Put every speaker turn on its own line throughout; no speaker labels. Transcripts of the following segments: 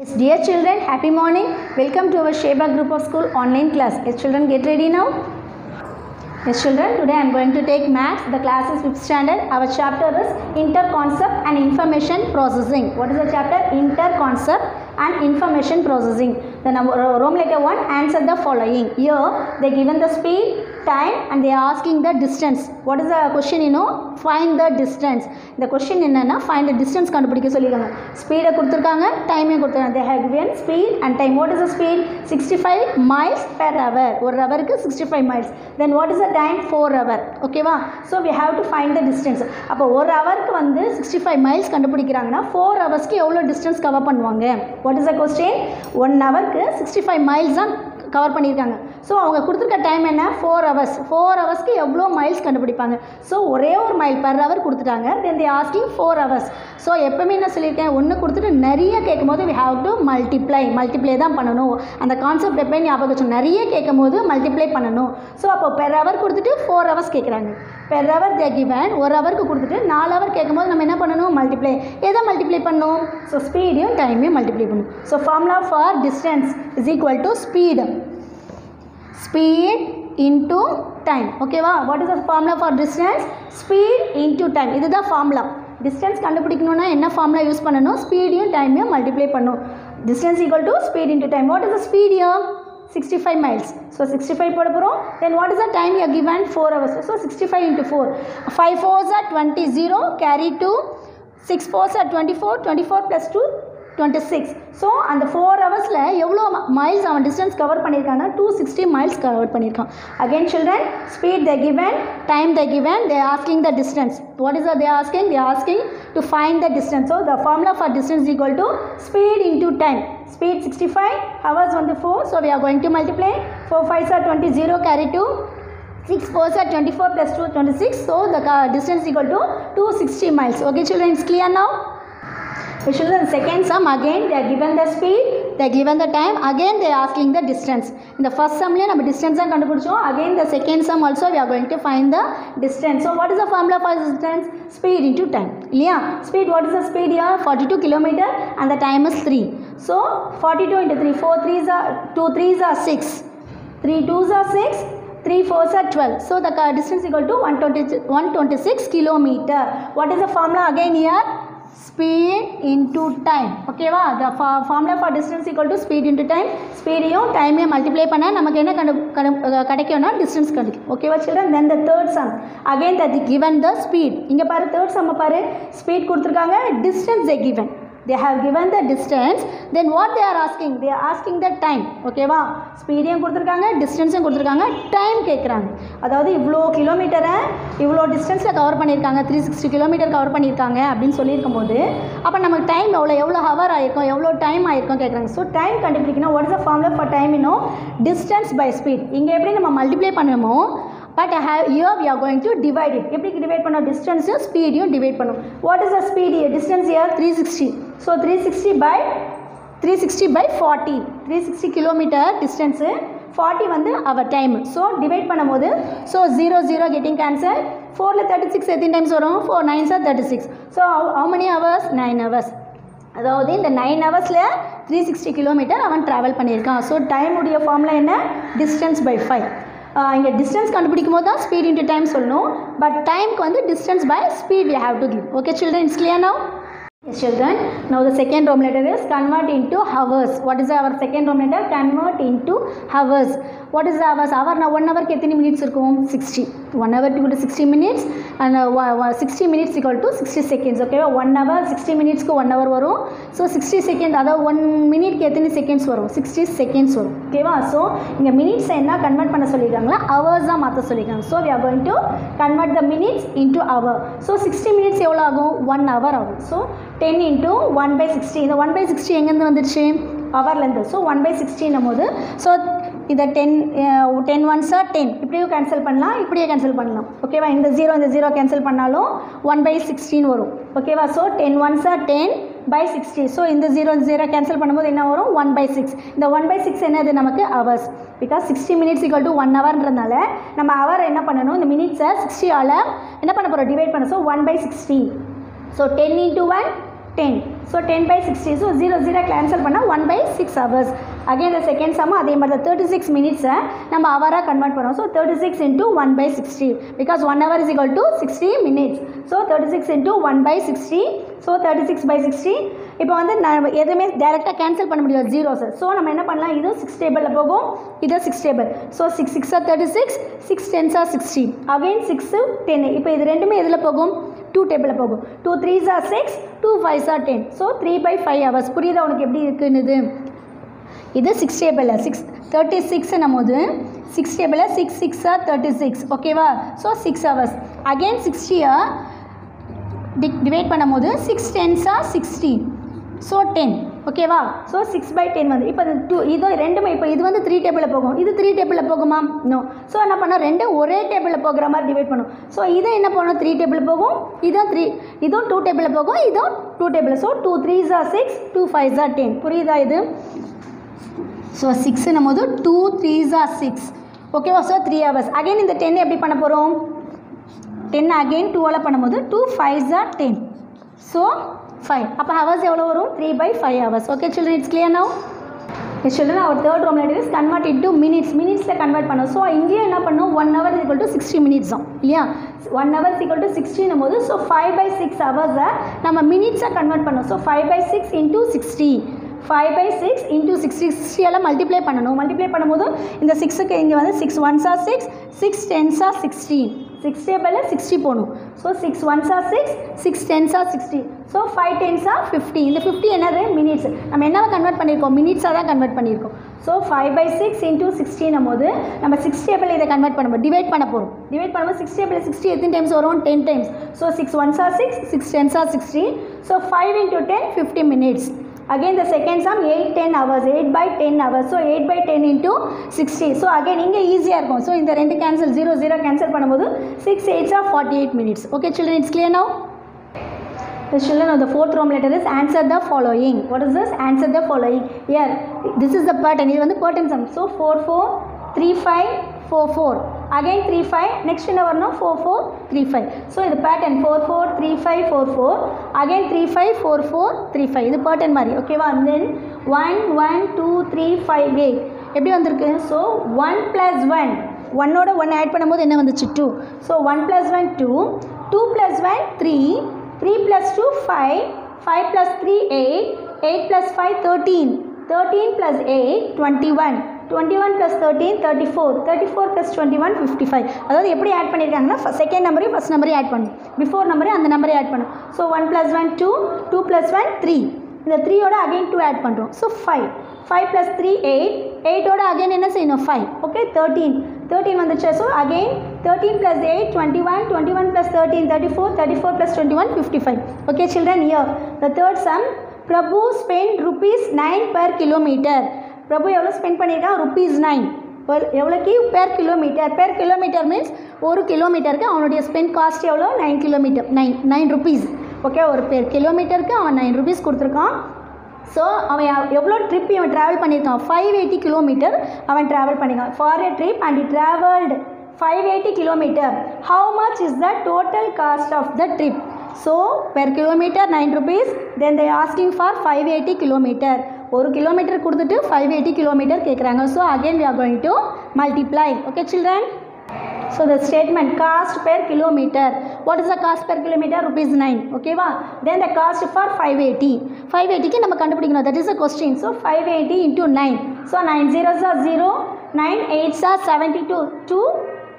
Yes, dear children, happy morning. Welcome to our Sheba group of school online class. Yes, children, get ready now. Yes, children, today I am going to take maths. The class is 5th standard. Our chapter is Interconcept and Information Processing. What is the chapter? Interconcept and Information Processing. The number Rome letter 1, answer the following. Here they given the speed, time, and they are asking the distance. What is the question? Find the distance. The question என்னன்னா find the distance கண்டுபிடிக்க சொல்லிருக்காங்க. ஸ்பீட கொடுத்திருக்காங்க, டைமே கொடுத்திருக்காங்க. They have given speed and time. What is the speed? 65 miles per hour. ஒரு ஹவருக்கு 65 miles. Then what is the time? 4 hour. ஓகேவா? So we have to find the distance. அப்போ ஒரு ஹவருக்கு வந்து 65 miles கண்டுபிடிக்கிறாங்கன்னா 4 ஹவர்ஸ்க்கு எவ்வளோ டிஸ்டன்ஸ் கவர் பண்ணுவாங்க? What is the question? 1 ஹவருக்கு 65 miles தான் கவர் பண்ணியிருக்காங்க. ஸோ அவங்க கொடுத்துருக்க டைம் என்ன? 4 hours. 4 ஹவர்ஸ்க்கு எவ்வளோ மைல்ஸ் கண்டுபிடிப்பாங்க? ஸோ ஒரே ஒரு மைல் பர் ஹவர் கொடுத்துட்டாங்க. தென் தே ஆஸ்கிங் 4 hours. ஸோ எப்பவுமே என்ன சொல்லியிருக்கேன், ஒன்று கொடுத்துட்டு நிறைய கேட்கும் போது வி ஹாவ் டு மல்டிப்ளை தான் பண்ணணும். அந்த கான்செப்ட் எப்போயும் ஞாபகம் வச்சு நிறைய கேட்கும் போது மல்டிப்ளை பண்ணணும். ஸோ அப்போ பெர் ஹவர் கொடுத்துட்டு 4 hours கேட்குறாங்க. பெர் ஹவர் தே கிவன், ஒரு ஹவருக்கு கொடுத்துட்டு 4 hour கேட்கும்போது நம்ம என்ன பண்ணணும்? மல்டிப்ளை. எதை மல்டிப்ளை பண்ணணும்? ஸோ ஸ்பீடையும் டைமையும் மல்டிப்ளை பண்ணணும். So formula for distance is equal to speed into time. ஓகேவா? What is the formula for distance? Speed into time. இதுதான் ஃபார்முலா. டிஸ்டன்ஸ் கண்டுபிடிக்கணும்னா என்ன ஃபார்முலா யூஸ் பண்ணணும்? ஸ்பீடையும் டைமையும் மல்டிப்ளை பண்ணணும். Distance equal to speed into time. What is the speed here? 65 miles. So 65 போட போகிறோம். Then what is the time you are given? 4 hours. So 65 into 4. 5 4s are 20, 0, carry 2. 6 4s are 24, 24 plus 2, 26. So அந்த 4 ஹவர்ஸில் எவ்வளோ miles அவன் distance cover பண்ணியிருக்கான்னா 260 miles cover பண்ணியிருக்கான். Again children, speed they given, time they given, they asking the distance. What is they asking? They asking to find the distance. So the formula for distance equal to speed into time. Speed 65, hours வந்து 4, so we are going to multiply. 4 5s are 20, 0, carry 2. 6 4s are 24 plus 2, 26. So the distance equal to 260 miles. Okay children, it's clear now? Children, second sum again they are given the speed, they are given the time, again they are asking the distance. In the first sum la நம்ம distance தான் கண்டுபிடிச்சோம். Again the second sum also we are going to find the distance. So what is the formula for distance? Speed into time. இல்லையா? Speed, what is the speed here? 42 km and the time is 3. So 42 into 3, 4 3s are 2 3s are 6, 3 2s are 6, 3 4s are 12. So the distance equal to 126 kilometer. What is the formula again here? Speed into time. Okay va? The formula for distance equal to speed into time. Speed யும் time யும் multiply பண்ணா நமக்கு என்ன கிடைக்கும்னா distance கிடைக்கும். Okay va children? Then the third sum. Again that given the speed. இங்க பாரு third sum பாரு. Speed கொடுத்திருக்காங்க, distance they given. They have given the distance. Then what they are asking? They are asking the time. Okay va? Speed யும் கொடுத்திருக்காங்க, distance யும் கொடுத்திருக்காங்க, time கேக்குறாங்க. அதாவது இவ்ளோ கிலோமீட்டரை இவ்ளோ டிஸ்டன்ஸ்ல கவர் பண்ணிருக்காங்க, 360 கிலோமீட்டர் கவர் பண்ணிருக்காங்க அப்படினு சொல்லி இருக்கும்போது அப்ப நமக்கு டைம் எவ்வளவு ஹவர் ஆயிருக்கும், எவ்வளவு டைம் ஆயிருக்கும் கேக்குறாங்க. சோ டைம் கண்டுபிடிக்கணும். what is the formula for time? Distance by speed. இங்க எப்படி நம்ம மல்டிப்ளை பண்ணுமோ, but here we are going to divide it. எப்படி டிவைட் பண்ணோம்? distance யும் speed யும் டிவைட் பண்ணோம். what is the speed here? distance here 360. so 360 by 40. 360 kilometer distance, 40 வந்து our time. so divide பண்ணும்போது so 0 0 getting cancelled. 4 ல 36 எத்தனை டைம்ஸ் வரும்? 4 9s are 36. so how many hours? 9 hours. அதாவது இந்த 9 ஹவர்ஸில் 360 கிலோமீட்டர் அவன் ட்ராவல் பண்ணியிருக்கான். ஸோ டைம் உடைய ஃபார்முலா என்ன? Distance by 5. இங்கே டிஸ்டன்ஸ் கண்டுபிடிக்கும் போது தான் ஸ்பீட் இன்ட்டு டைம் சொல்லணும். பட் டைமுக்கு வந்து distance by speed we have to give. Okay children, it's clear now? Yes children, now the second Rome letter is convert into hours. What is our second Rome letter? Convert into hours. What is the hours? hour now 1 hour க்கு எத்தனை minutes இருக்கும்? 60. 1 hour equal to 60 minutes and 60 minutes equal to 60 seconds. Okay, 1 hour 60 minutes க்கு 1 hour வரும். so 60 seconds அதாவது 1 minute க்கு எத்தனை seconds வரும்? 60 seconds வரும். ஓகேவா? so இங்க மினிட்ஸ் என்ன கன்வர்ட் பண்ண சொல்லிருக்காங்களா? hours தான் மாத்த சொல்லிருக்காங்க. so we are going to convert the minutes into hour. so 60 minutes எவ்வளவு ஆகும்? 1 hour ஆகும். so 10 into 1 by 60. இந்த 1 by 60 எங்கேருந்து வந்துருச்சு? ஹவர்லேருந்து. ஸோ 1 by 60 போது ஸோ இதை 10 1s are 10. இப்படியும் கேன்சல் பண்ணலாம், இப்படியே கேன்சல் பண்ணலாம். ஓகேவா? இந்த 0 கேன்சல் பண்ணாலும் 1 by 16 வரும். ஓகேவா? So 10 1s are 10 by 60. So இந்த 0 கேன்சல் பண்ணும்போது என்ன வரும்? 1 by 6. இந்த 1 by 6 என்னது நமக்கு? Hours. Because 60 minutes equal to 1 hourன்றதுனால நம்ம ஹவர் என்ன பண்ணணும்? இந்த மினிட்ஸை 60ஆல் என்ன பண்ண போகிறோம்? டிவைட் பண்ண. So 1 by 60. So 10 into 1 10. So 10 by 60. So 0 0 cancel பண்ணா 1 by 6 hours. Again the second sum அதே மாதிரி 36 minutes நம்ம hour convert பண்ணுவோம். So 36 into 1 by 60 because 1 hour is equal to 60 minutes. So 36 into 1 by 60. So 36 by 60. இப்போ வந்து நான் எதுவுமே டைரெக்டாக கேன்சல் பண்ண முடியாது ஜீரோஸ். ஸோ நம்ம என்ன பண்ணலாம், இது 6 டேபிளில் போகும், இது 6 டேபிள். ஸோ 6 6 36, 6 10 60. அகைன் 6 10. இப்போ இது ரெண்டுமே எதில் போகும், 2 டேபிளில் போகும். 2 3s 6, 2 5s 10. So 3 by 5 hours. புரியுதா உனக்கு எப்படி இருக்குன்னு? இது 6 டேபிளில் 6 36 நம்மோது 6 டேபிளில் 6 6 36. ஓகேவா? So 6 hours. அகைன் 60 டிவைட் பண்ணும்போது 6 10s 60. ஸோ 10. ஓகேவா? ஸோ 6 by 10 வந்து இப்போ இது ரெண்டுமே இப்போ இது வந்து 3 டேபிளில் போகும், இது 3 டேபிளில் போகுமா? நோ. ஸோ என்ன பண்ணோம், ரெண்டு ஒரே டேபிளில் போகிற மாதிரி டிவைட் பண்ணும். ஸோ இதை என்ன பண்ணணும், 3 டேபிளில் போகும், இதுவும் 2 டேபிளில் போகும், இதுவும் 2 டேபிள். So 2 3s 6, 2 5s 10. புரியுதா இது? So 6 நம்மோது 2 3s 6. ஓகேவா? So 3 hours. அகைன் இந்த 10 எப்படி பண்ண போகிறோம், 10 அகைன் 2ஆல் பண்ணும்போது 2 5s 10. ஸோ 5. அப்போ ஹவர்ஸ் எவ்வளோ வரும், 3 by 5 hours. Okay children, it's clear now? Yes children, our third Roman letter is convert into minutes. Minutesல convert பண்ணோம். ஸோ இங்கே என்ன பண்ணோம், 1 hour is equal to 60 minutes தான் இல்லையா? 1 hour is equal to 60 போது ஸோ 5 by 6 hours நம்ம மினிட்ஸை convert பண்ணோம். So 5 by 6 into 60. 5 by 6 into 60. 60 எல்லாம் மல்டிப்ளை பண்ணணும். மல்டிப்ளை பண்ணும்போது இந்த 6க்கு இங்கே வந்து 6 1s 6, 6 10s 16. 6 டேபிளில் 60 போகணும். So 6 1s 6, 6 10s 60. So 5 10s 50. இந்த 50 என்னது, மினிட்ஸ். நம்ம என்னவா கன்வெர்ட் பண்ணியிருக்கோம், மினிட்ஸாக தான் கன்வெர்ட் பண்ணியிருக்கோம். ஸோ 5 by 6 into 60 போது நம்ம 6 டேபிள் இதை கன்வெர்ட் பண்ணும்போது டிவைட் பண்ண போகிறோம். டிவைட் பண்ணும்போது 6 டேபிள் 60 எத்தனை டைம்ஸ் வரும், 10 times. So 6 1s 6, 6 10s 60. So 5 into 10 50 minutes. Again the second sum 8 10 hours, 8 by 10 hours. So 8 by 10 into 60. So again இங்கே ஈஸியாக இருக்கும். ஸோ இந்த ரெண்டு கேன்சல் 0 0 கேன்சல் பண்ணும்போது 6 8s 48 minutes. Okay children, it's clear now? The children of the fourth Roman letter is answer the following. What is this? Answer the following. Here this is the pattern. இது வந்து pattern sum. So 4 4 3 5 4 4. Again 3 5. Next என்ன வரணும், 4 4 3 5. So இது pattern 4 4 3 5 4 4. Again 3 5 4 4 3 5. இது pattern மாதிரி. ஓகேவா? And then 1 1 2 3 5 8. எப்படி வந்திருக்கு? So 1 plus 1. 1ஓட 1 ஆட் பண்ணும்போது என்ன வந்துச்சு, 2. So 1 plus 1 2. 2 plus 1 3. 3 plus 2 5. 5 plus 3 8. 8 plus 5 13. 13 plus 8 21. 21 plus 13 34. 34 plus 21 55. அதாவது எப்படி ஆட் பண்ணியிருக்காங்கன்னா செகண்ட் நம்பரையும் ஃபஸ்ட் நம்பரையும் ஆட் பண்ணும், பிஃபோர் நம்பரையும் அந்த நம்பரையும் ஆட் பண்ணும். So 1 plus 1 2, 2 plus 1 3. இந்த 3ஓட அகைன் 2 ஆட் பண்ணுறோம். ஸோ 5. 5 plus 3 8. 8ஓட அகைன் என்ன செய்யணும், 5. ஓகே 13. 13 வந்துச்சு. So again 13 plus 8 21. 21 plus 13 34. 34 plus 21 55. Okay children, here the third sum, Prabhu spent ₹9 per kilometer. பிரபு எவ்வளோ ஸ்பெண்ட் பண்ணியிருக்கான், ₹9. எவ்வளோக்கு, per kilometre. Per kilometre means ஒரு கிலோமீட்டருக்கு அவனுடைய ஸ்பெண்ட் காஸ்ட் எவ்வளோ, 9 கிலோமீட்டர், 9 rupees. ஓகே, ஒரு பெர் கிலோமீட்டருக்கு அவன் 9 rupees கொடுத்துருக்கான். ஸோ அவன் எவ்வளோ ட்ரிப் இவன் ட்ராவல் பண்ணியிருக்கான், 580 kilometer அவன் ட்ராவல் பண்ணியிருக்கான் for a trip and travelled 580 kilometer. How much is the total cost of the trip? So per kilometer 9 rupees. Then they asking for 580 kilometer. ஒரு கிலோமீட்டர் கொடுத்துட்டு 580 kilometer கேட்குறாங்க. So again we are going to multiply. Okay children? So the statement cost per kilometer. What is the cost per kilometer? ₹9. Okay va? Then the cost for 580. 580க்கு நம்ம கண்டுபிடிக்கணும். That is the question. So 580 into 9. So 9 zeros are 0. 9 8s are 72. 2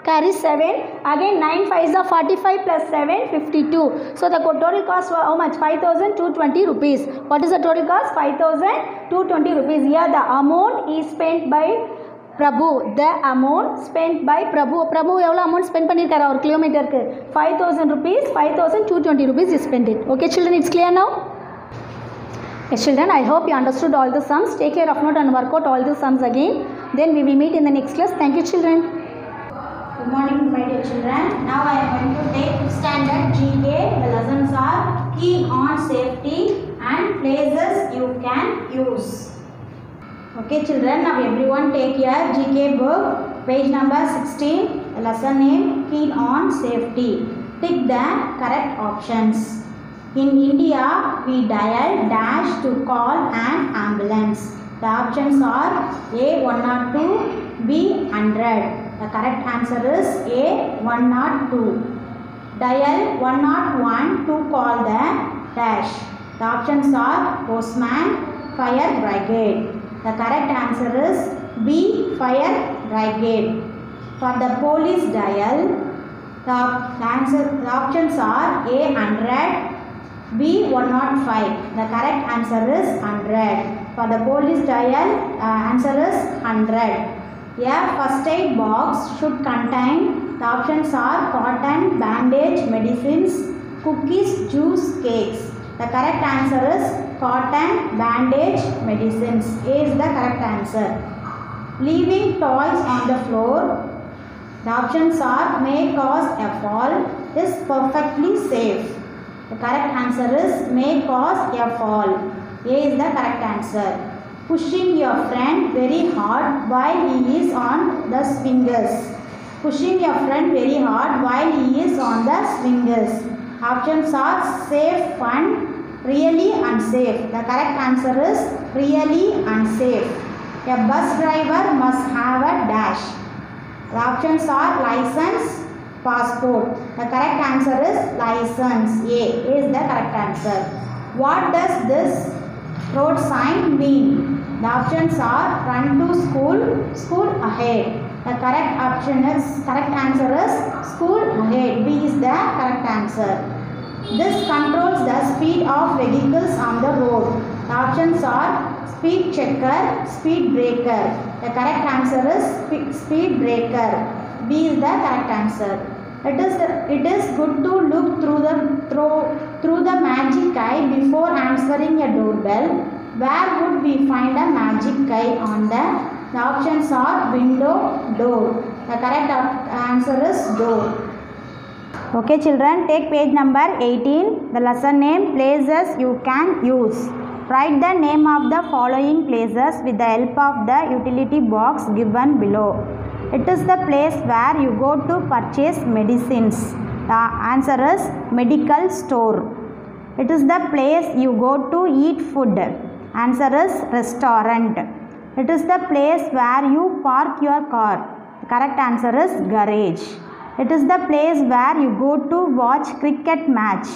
carry 7. Again 9 5s are 45 plus 7 52. So the total cost was how much? 5,220 rupees. What is the total cost? 5,220 rupees. Here the amount is spent by Prabhu. The amount spent by Prabhu. Prabhu எவ்வளோ amount spend பண்ணியிருக்காரு ஒரு கிலோமீட்டருக்கு? 5,000 rupees. 5,220 rupees is spent it. Okay children, it's clear now? Yes children, I hope you understood all the sums. Take care of note and work out all the sums again. Then we will meet in the next class. Thank you children.
Good morning my dear children. Now I am going to take standard GK. The lessons are key on safety and places you can use. Okay children, now everyone take your GK book, page number 16, lesson name key on safety. Tick the correct options. In India, we dial dash to call an ambulance. The options are A 102, B 100. The correct answer is A 102. Dial 101 to call the dash. The options are postman, fire brigade. The correct answer is B fire brigade. For the police dial, the options are A 100, B 105. The correct answer is 100. For the police dial, answer is 100. A first aid box should contain, the options are cotton, bandage, medicines, cookies, juice, cakes. The correct answer is cotton, bandage, medicines. A is the correct answer. Leaving toys on the floor, the options are may cause a fall, is perfectly safe. The correct answer is may cause a fall. A is the correct answer. Pushing your friend very hard while he is on the swingers. Pushing your friend very hard while he is on the swingers. Options are safe, fun, really unsafe. The correct answer is really unsafe. A bus driver must have a dash. The options are license, passport. The correct answer is license. A is the correct answer. What does this road sign mean? The options are run to school, school ahead. The correct answer is school ahead. B is the correct answer. This controls the speed of vehicles on the road. The options are speed checker, speed breaker. The correct answer is speed breaker. B is the correct answer. It is good to look through the magic eye before answering a doorbell. Where would we find a magic eye on the options are window, door. The correct answer is door. Okay children, take page number 18. The lesson name places you can use. Write the name of the following places with the help of the utility box given below. It is the place where you go to purchase medicines. The answer is medical store. It is the place you go to eat food. Answer is restaurant. It is the place where you park your car. The correct answer is garage. It is the place where you go to watch cricket match.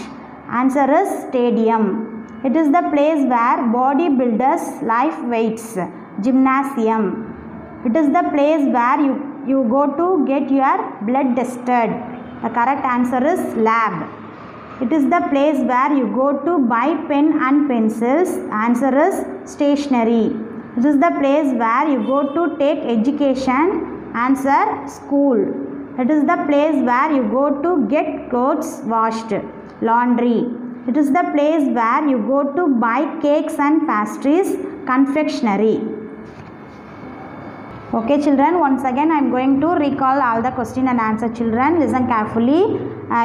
Answer is stadium. It is the place where bodybuilders lift weights. Gymnasium. It is the place where you go to get your blood tested. The correct answer is lab. It is the place where you go to buy pen and pencils. Answer is stationery. It is the place where you go to take education. Answer school. It is the place where you go to get clothes washed. Laundry. It is the place where you go to buy cakes and pastries. Confectionery. Okay children, once again I am going to recall all the question and answer. Children, listen carefully.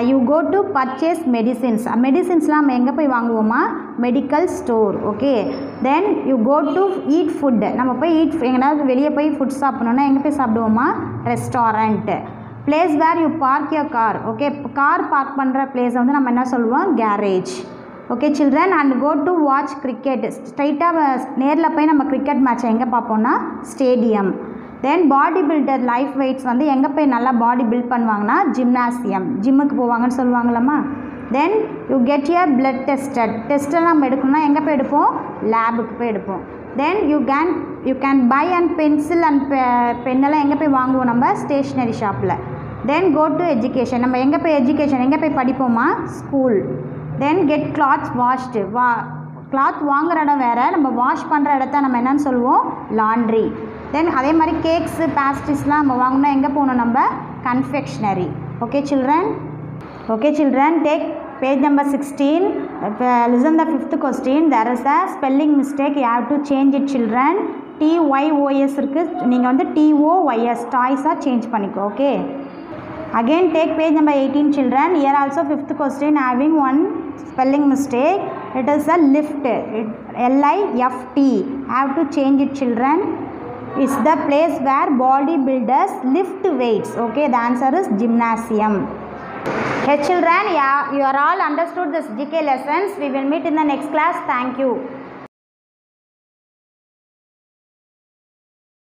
You go to purchase medicines. Medicines la நம்ம எங்க போய் வாங்குவோமா? Medical store. Okay. Then you go to eat food. நம்ம போய் எங்கனாவது வெளிய போய் food சாப்பிடணும்னா எங்க போய் சாப்பிடுவோமா? Restaurant. Place where you park your car. Okay. Car park பண்ற place வந்து நம்ம என்ன சொல்லுவோம்? Garage. Okay children, and go to watch cricket. Straight நேர்ல போய் நம்ம cricket match எங்க பாப்போம்னா stadium. Then bodybuilder life weights வந்து எங்க போய் நல்லா body build பண்ணுவாங்கன்னா gymnasium. ஜிம்முக்கு போவாங்கன்னு சொல்லுவாங்களாமா. Then you get your blood tested. Test நம்ம எடுக்கணும்னா எங்க போய் எடுப்போம்? லேபுக்கு போய் எடுப்போம். Then you can buy and pencil and pen எல்லாம் எங்க போய் வாங்குவோம் நம்ம? stationery shopல. Then go to education. நம்ம எங்க போய் education எங்க போய் படிப்போமா? school. Then get clothes washed. cloth வாங்குற இடம் வேற, நம்ம வாஷ் பண்ணுற இடத்த நம்ம என்னன்னு சொல்லுவோம்? laundry. Then அதே மாதிரி கேக்ஸ் பேஸ்ட்ரிஸ்லாம் நம்ம வாங்கணும்னா எங்கே போகணும்? நம்ம confectionery. Okay children? Okay children, take page number 16. Listen the fifth question. There is a spelling mistake. You have to change it children. TYOS இருக்கு, நீங்கள் வந்து TOYS toys change பண்ணிக்கோ. Okay. Again take page number 18 children. Here also fifth question having one spelling mistake. It is a lift. LIFT. Have to change it children. It's the place where bodybuilders lift weights. Okay, the answer is gymnasium. Hey children, yeah, you are all understood this GK lessons. We will meet in the next class. Thank you.